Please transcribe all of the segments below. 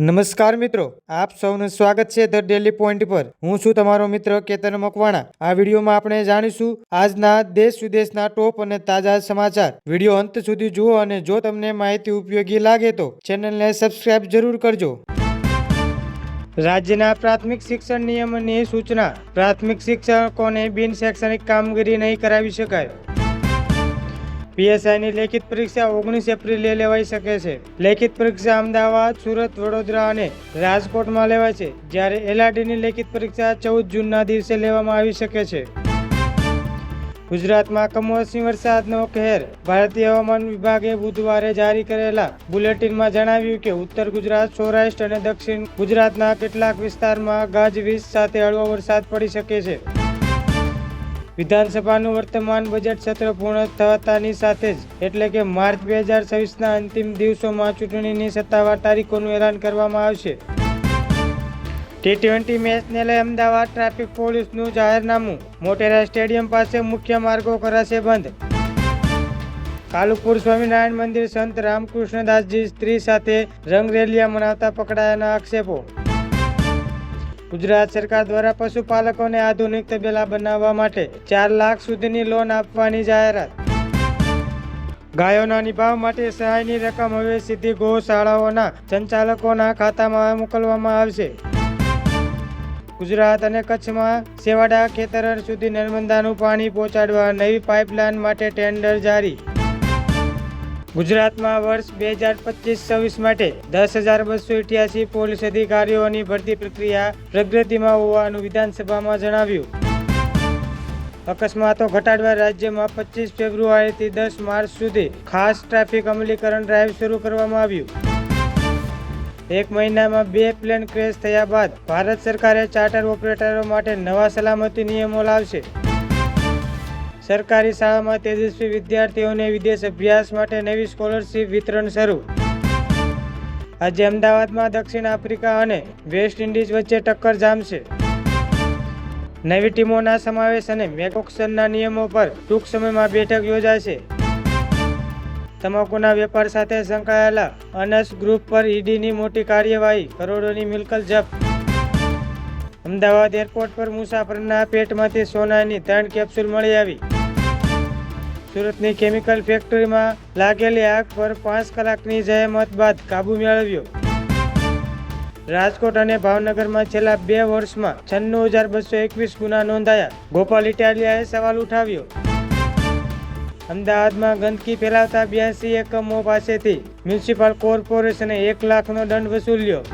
નમસ્કાર મિત્રો, આપ સૌનું સ્વાગત છે ધ ડેલી પોઈન્ટ પર। હું છું તમારો મિત્ર કેતન મકવાણા। આ વિડીયોમાં આપણે જાણીશું આજના દેશ વિદેશના ટોપ અને તાજા સમાચાર। વિડીયો અંત સુધી જુઓ અને જો તમને માહિતી ઉપયોગી લાગે તો ચેનલને સબસ્ક્રાઇબ જરૂર કરજો। રાજ્યના પ્રાથમિક શિક્ષણ નિયમની સૂચના। પ્રાથમિક શિક્ષકોને બિન શૈક્ષણિક કામગીરી નહીં કરાવી શકાય। પીએસઆઈની લેખિત પરીક્ષા 19 એપ્રિલે લેવાઈ શકે છે। લેખિત પરીક્ષા અમદાવાદ, સુરત, વડોદરા અને રાજકોટમાં લેવાય છે, જ્યારે એલઆરડીની લેખિત પરીક્ષા 14 જૂનના દિવસે લેવામાં આવી શકે છે। ગુજરાતમાં કમોસમી વરસાદનો કહેર। ભારતીય હવામાન વિભાગે બુધવારે જારી કરેલા બુલેટિનમાં જણાવ્યું કે ઉત્તર ગુજરાત, સૌરાષ્ટ્ર અને દક્ષિણ ગુજરાતના કેટલાક વિસ્તારમાં ગાજવીજ સાથે હળવો વરસાદ પડી શકે છે। વિધાનસભાનું વર્તમાન બજેટ સત્ર પૂર્ણ થતાની સાથે જ એટલે કે માર્ચ 2026ના અંતિમ દિવસોમાં ચૂંટણીની સત્તાવાર તારીખોનું એલાન કરવામાં આવશે। T20 મેચને લઈ અમદાવાદ ટ્રાફિક પોલીસનું જાહેરનામું। મોટેરા સ્ટેડિયમ પાસે મુખ્ય માર્ગો કરાશે બંધ। કાલુપુર સ્વામિનારાયણ મંદિર સંત રામકૃષ્ણદાસજી સ્ત્રી સાથે રંગરેલિયા મનાવતા પકડાયાના આક્ષેપો। ગુજરાત સરકાર દ્વારા પશુપાલકોને આધુનિક તબેલા બનાવવા માટે 4 લાખ સુધીની લોન આપવાની જાહેરાત। ગાયોના નિભાવ માટે સહાયની રકમ હવે સીધી ગૌશાળાઓના સંચાલકોના ખાતામાં મોકલવામાં આવશે। ગુજરાત અને કચ્છમાં સેવાડા ખેતર સુધી નર્મદાનું પાણી પહોંચાડવા નવી પાઇપલાઇન માટે ટેન્ડર જારી। ગુજરાતમાં વર્ષ 2025-26 માટે 10,288 પોલીસ અધિકારીઓની ભરતી પ્રક્રિયા પ્રગતિમાં હોવાનું વિધાનસભામાં જણાવ્યું। અકસ્માતો ઘટાડવા રાજ્યમાં 25 ફેબ્રુઆરીથી 10 માર્ચ સુધી ખાસ ટ્રાફિક અમલીકરણ ડ્રાઈવ શરૂ કરવામાં આવ્યું। એક મહિનામાં 2 પ્લેન ક્રેશ થયા બાદ ભારત સરકારે ચાર્ટર ઓપરેટરો માટે નવા સલામતી નિયમો લાવશે। સરકારી શાળામાં તેજસ્વી વિદ્યાર્થીઓને વિદેશ અભ્યાસ માટે નવી સ્કોલરશીપ વિતરણ શરૂ। આજે અમદાવાદમાં દક્ષિણ આફ્રિકા અને વેસ્ટ ઇન્ડિઝ વચ્ચે ટક્કર જામશે। નવી ટીમોના સમાવેશ અને મેકોક્સનના નિયમો પર ટૂંક સમયમાં બેઠક યોજાશે। તમાકુના વેપાર સાથે સંકળાયેલા અનસ ગ્રુપ પર ઈડીની મોટી કાર્યવાહી, કરોડોની મિલકત જપ્ત। અમદાવાદ એરપોર્ટ પર મુસાફરના પેટમાંથી સોનાની 3 કેપ્સ્યુલ મળી આવી। સુરતની કેમિકલ ફેક્ટરીમાં લાગેલી આગ પર 5 કલાકની જહેમત બાદ કાબુ મેળવ્યો। રાજકોટ અને ભાવનગરમાં છેલ્લા 2 વર્ષમાં 96,221 ગુના નોંધાયા। ગોપાલ ઇટાલિયાએ સવાલ ઉઠાવ્યો। અમદાવાદમાં ગંદકી ફેલાવતા 82 એકમો પાસેથી મ્યુનિસિપલ કોર્પોરેશને 1 લાખનો દંડ વસૂલ્યો।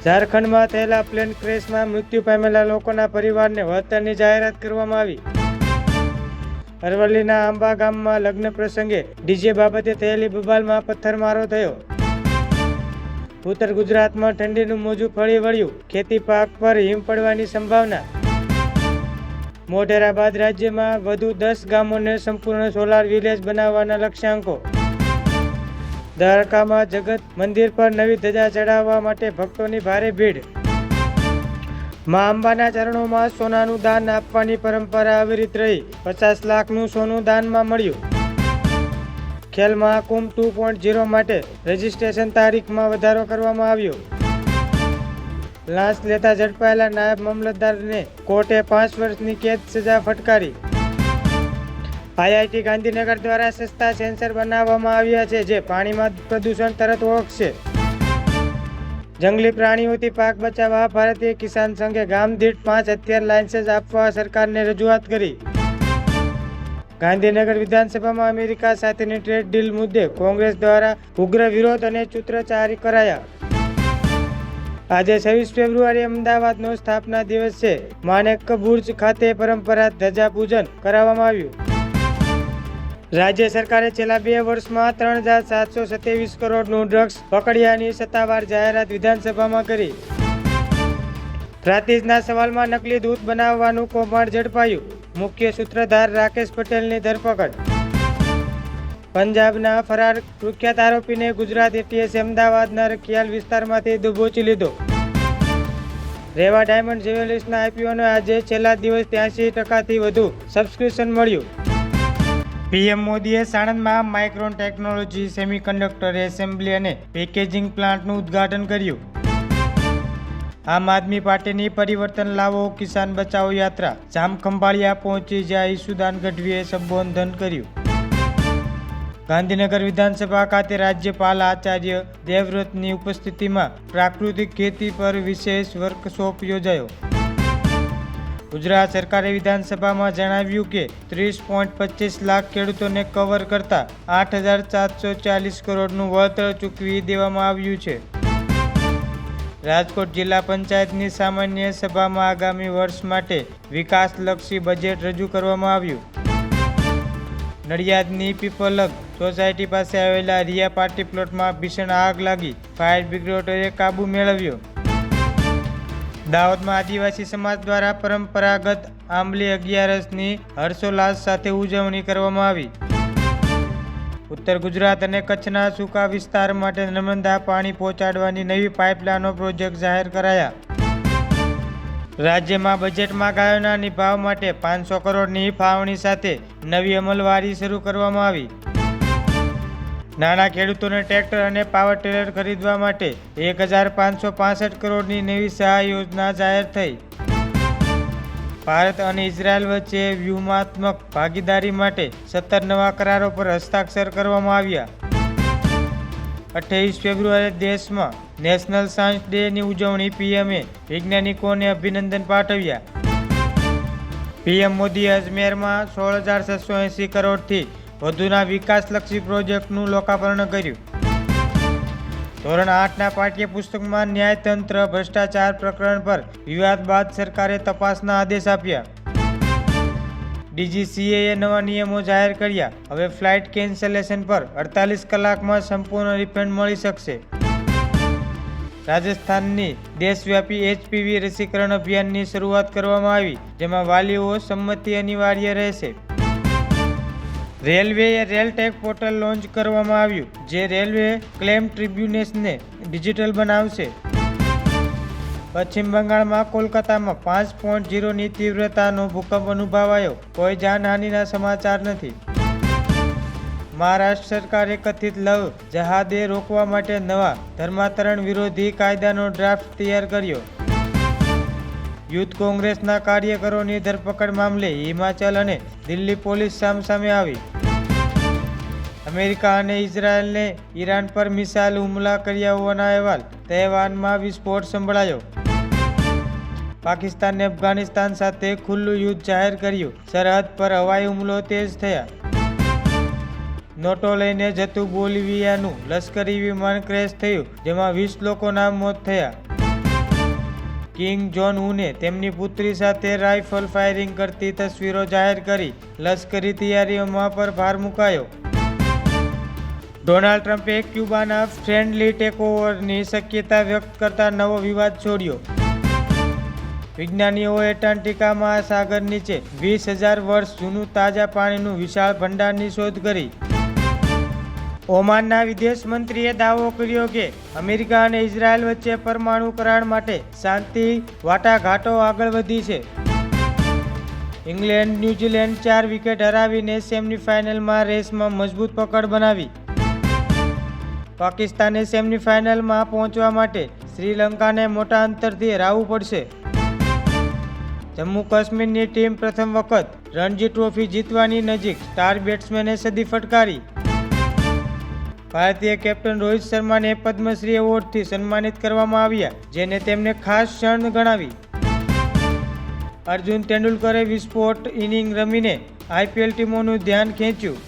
ઝારખંડમાં થયેલા પ્લેન ક્રેશમાં મૃત્યુ પામેલા લોકોના પરિવારને વળતરની જાહેરાત કરવામાં આવી। અરવલ્લીના આંબા ગામમાં લગ્ન પ્રસંગે ડીજે બાબતે થયેલી બબાલમાં પથ્થરમારો થયો। ઉત્તર ગુજરાતમાં ઠંડીનું મોજું ફરી વળ્યું, ખેતી પાક પર હિમ પડવાની સંભાવના। મોઢેરા બાદ રાજ્યમાં વધુ 10 ગામોને સંપૂર્ણ સોલાર વિલેજ બનાવવાના લક્ષ્યાંકો। દ્વારકામાં જગત મંદિર પર નવી ધજા ચડાવવા માટે ભક્તોની ભારે ભીડ। મા અંબાના ચરણોમાં સોનાનું દાન આપવાની પરંપરા અવિરત રહી, 50 લાખનું સોનું દાનમાં મળ્યું। ખેલ મહાકુંભ 2.0 માટે રજીસ્ટ્રેશન તારીખમાં વધારો કરવામાં આવ્યો। લાંચ લેતા ઝડપાયેલા નાયબ મામલતદારને કોર્ટે 5 વર્ષની કેદ સજા ફટકારી। IIT ગાંધીનગર દ્વારા સસ્તા સેન્સર બનાવવામાં આવ્યા છે જે પાણીમાં પ્રદૂષણ તરત ઓળખશે। જંગલી પ્રાણીઓથી પાક બચાવવા ભારતીય કિસાન સંઘે ગામ દીઠ 5 હથિયાર લાયસન્સ આપવા સરકારને રજૂઆત કરી। ગાંધીનગર વિધાનસભામાં અમેરિકા સાથેની ટ્રેડ ડીલ મુદ્દે કોંગ્રેસ દ્વારા ઉગ્ર વિરોધ અને સૂત્રોચ્ચાર કરાયા। આજે 26 ફેબ્રુઆરી અમદાવાદનો સ્થાપના દિવસ છે। માનેક બુર્જ ખાતે પરંપરાગત ધજા પૂજન કરાવવામાં આવ્યું। રાજ્ય સરકારે છેલ્લા 2 વર્ષમાં 3,727 કરોડનું ડ્રગ્સ પકડ્યાની સત્તાવાર જાહેરાત વિધાનસભામાં કરી। પ્રાતિજના સવાલમાં નકલી દૂધ બનાવવાનું કૌભાંડ ઝડપાયું, મુખ્ય સૂત્રધાર રાકેશ પટેલની ધરપકડ। પંજાબના ફરાર કુખ્યાત આરોપીને ગુજરાત એટીએસે અમદાવાદના રખિયાલ વિસ્તારમાંથી દબોચી લીધો। રેવા ડાયમંડ જ્વેલર્સના IPOને આજે છેલ્લા દિવસ 83% વધુ સબસ્ક્રિપ્શન મળ્યું। પીએમ મોદીએ સાણંદમાં માઇક્રોન ટેકનોલોજી સેમિકન્ડક્ટર એસેમ્બલી અને પેકેજિંગ પ્લાન્ટનું ઉદ્ઘાટન કર્યું. આમ આદમી પાર્ટીની પરિવર્તન લાવો કિસાન બચાવો યાત્રા જામખંભાળિયા પહોંચી, જ્યાં ઈસુદાન ગઢવીએ સંબોધન કર્યું. ગાંધીનગર વિધાનસભા ખાતે રાજ્યપાલ આચાર્ય દેવવ્રતની ઉપસ્થિતિમાં પ્રાકૃતિક ખેતી પર વિશેષ વર્કશોપ યોજાયો. ગુજરાત સરકારે વિધાનસભામાં જણાવ્યું કે 30.25 લાખ ખેડૂતોને કવર કરતા 8,440 કરોડનું વળતર ચૂકવી દેવામાં આવ્યું છે. રાજકોટ જિલ્લા પંચાયતની સામાન્ય સભામાં આગામી વર્ષ માટે વિકાસલક્ષી બજેટ રજૂ કરવામાં આવ્યું. નડિયાદની પીપલગ સોસાયટી પાસે આવેલા રિયા પાર્ટી પ્લોટમાં ભીષણ આગ લાગી, ફાયર બ્રિગેડે કાબુ મેળવ્યો. દાહોદમાં આદિવાસી સમાજ દ્વારા પરંપરાગત આંબલી અગિયારસની હર્ષોલ્લાસ સાથે ઉજવણી કરવામાં આવી. ઉત્તર ગુજરાત અને કચ્છના સૂકા વિસ્તાર માટે નર્મદા પાણી પહોંચાડવાની નવી પાઇપલાઇનનો પ્રોજેક્ટ જાહેર કરાયા. રાજ્યમાં બજેટમાં ગાયોના નિભાવ માટે 500 કરોડની ફાળવણી સાથે નવી અમલવારી શરૂ કરવામાં આવી. નાના ખેડૂતોને ટ્રેક્ટર અને પાવર ટેલર ખરીદવા માટે 1,565 કરોડની નવી સહાય યોજના જાહેર થઈ. ભારત અને ઇઝરાયલ વચ્ચે વ્યૂહાત્મક ભાગીદારી માટે 17 નવા કરારો પર હસ્તાક્ષર કરવામાં આવ્યા. 28 ફેબ્રુઆરીએ દેશમાં નેશનલ સાયન્સ ડેની ઉજવણી. પીએમએ વૈજ્ઞાનિકોને અભિનંદન પાઠવ્યા. પીએમ મોદીએ અજમેરમાં 16,680 કરોડથી વધુના વિકાસલક્ષી પ્રોજેક્ટનું લોકાર્પણ કર્યું. ધોરણ 8ના પાઠ્યપુસ્તકમાં ન્યાયતંત્ર ભ્રષ્ટાચાર પ્રકરણ પર વિવાદ બાદ સરકારે તપાસના આદેશ આપ્યા. ડીજીસીએએ નવા નિયમો જાહેર કર્યા. હવે ફ્લાઇટ કેન્સલેશન પર 48 કલાકમાં સંપૂર્ણ રિફંડ મળી શકશે. રાજસ્થાનની દેશવ્યાપી HPV રસીકરણ અભિયાનની શરૂઆત કરવામાં આવી, જેમાં વાલીઓ સંમતિ અનિવાર્ય રહેશે. રેલવેએ રેલટેક પોર્ટલ લોન્ચ કરવામાં આવ્યું, જે રેલવે ક્લેમ ટ્રિબ્યુનલ્સને ડિજિટલ બનાવશે. પશ્ચિમ બંગાળમાં કોલકાતામાં 5.0ની તીવ્રતાનો ભૂકંપ અનુભવાયો. કોઈ જાનહાનિના સમાચાર નથી. મહારાષ્ટ્ર સરકારે કથિત લવ જહાદે રોકવા માટે નવા ધર્માંતરણ વિરોધી કાયદાનો ડ્રાફ્ટ તૈયાર કર્યો. યુથ કોંગ્રેસના કાર્યકરોની ધરપકડ મામલે હિમાચલ અને દિલ્હી પોલીસ સામસામે આવી. અમેરિકા અને ઇઝરાયલને ઈરાન પર મિસાઇલ હુમલા કર્યા હોવાના અહેવાલ. તહેવારમાં વિસ્ફોટ સંભળાયો. પાકિસ્તાને અફઘાનિસ્તાન સાથે ખુલ્લું યુદ્ધ જાહેર કર્યું. સરહદ પર હવાઈ હુમલો તેજ થયા. નોટો લઈને જતું બોલિવિયાનું લશ્કરી વિમાન ક્રેશ થયું, જેમાં 20 લોકોના મોત થયા. કિંગ જોન ઉને તેમની પુત્રી સાથે રાઇફલ ફાયરિંગ કરતી તસવીરો જાહેર કરી. લશ્કરી તૈયારીઓમાં પર ભાર મુકાયો. ડોનાલ્ડ ટ્રમ્પે ક્યુબાના ફ્રેન્ડલી ટેકઓવરની શક્યતા વ્યક્ત કરતા નવો વિવાદ છોડ્યો. વિજ્ઞાનીઓએ એન્ટાર્કટિકા મહાસાગર નીચે 20,000 વર્ષ જૂનું તાજા પાણીનું વિશાળ ભંડારની શોધ કરી. ઓમાનના વિદેશ મંત્રીએ દાવો કર્યો કે અમેરિકા અને ઇઝરાયલ વચ્ચે પરમાણુ કરાર માટે શાંતિ વાટાઘાટો આગળ વધી છે. ઇંગ્લેન્ડ ન્યૂઝીલેન્ડ 4 વિકેટ હરાવીને સેમીફાઇનલમાં રેસમાં મજબૂત પકડ બનાવી. પાકિસ્તાને સેમીફાઇનલમાં પહોંચવા માટે શ્રીલંકાને મોટા અંતરથી હરાવવું પડશે. જમ્મુ કાશ્મીરની ટીમ પ્રથમ વખત રણજી ટ્રોફી જીતવાની નજીક. સ્ટાર બેટ્સમેને સદી ફટકારી. ભારતીય કેપ્ટન રોહિત શર્માને પદ્મશ્રી એવોર્ડથી સન્માનિત કરવામાં આવ્યા, જેને તેમને ખાસ ક્ષણ ગણાવી. અર્જુન તેંડુલકરે વિસ્ફોટ ઇનિંગ રમીને IPL ટીમોનું ધ્યાન ખેંચ્યું.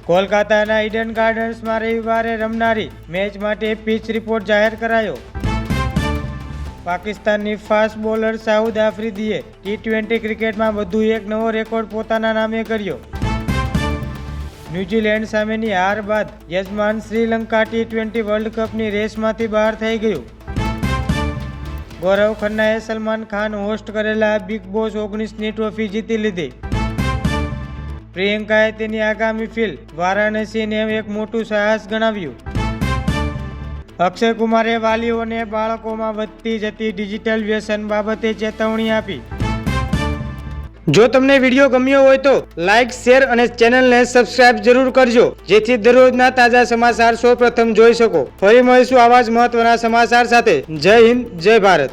કોલકાતાના ઈડન ગાર્ડન્સમાં રવિવારે રમનારી મેચ માટે પિચ રિપોર્ટ જાહેર કરાયો. પાકિસ્તાનની ફાસ્ટ બોલર શાહિદ આફ્રિદીએ T20 ક્રિકેટમાં વધુ એક નવો રેકોર્ડ પોતાના નામે કર્યો. ન્યૂઝીલેન્ડ સામેની હાર બાદ યજમાન શ્રીલંકા T20 વર્લ્ડ કપની રેસમાંથી બહાર થઈ ગયું. ગૌરવ ખન્નાએ સલમાન ખાન હોસ્ટ કરેલા બિગ બોસ 19ની ટ્રોફી જીતી લીધી. પ્રિયંકાએ તેની આગામી ફિલ્મ વારાણસીને એક મોટું સાહસ ગણાવ્યું. અક્ષય કુમારે વાલીઓને બાળકોમાં વધતી જતી ડિજિટલ વ્યસન બાબતે ચેતવણી આપી. જો તમને વિડીયો ગમ્યો હોય તો લાઇક, શેર અને ચેનલને સબસ્ક્રાઇબ જરૂર કરજો, જેથી દરરોજના તાજા સમાચાર સૌપ્રથમ જોઈ શકો. ફરી મળીશું આવા જ મહત્વના સમાચાર સાથે. જય હિન્દ, જય ભારત.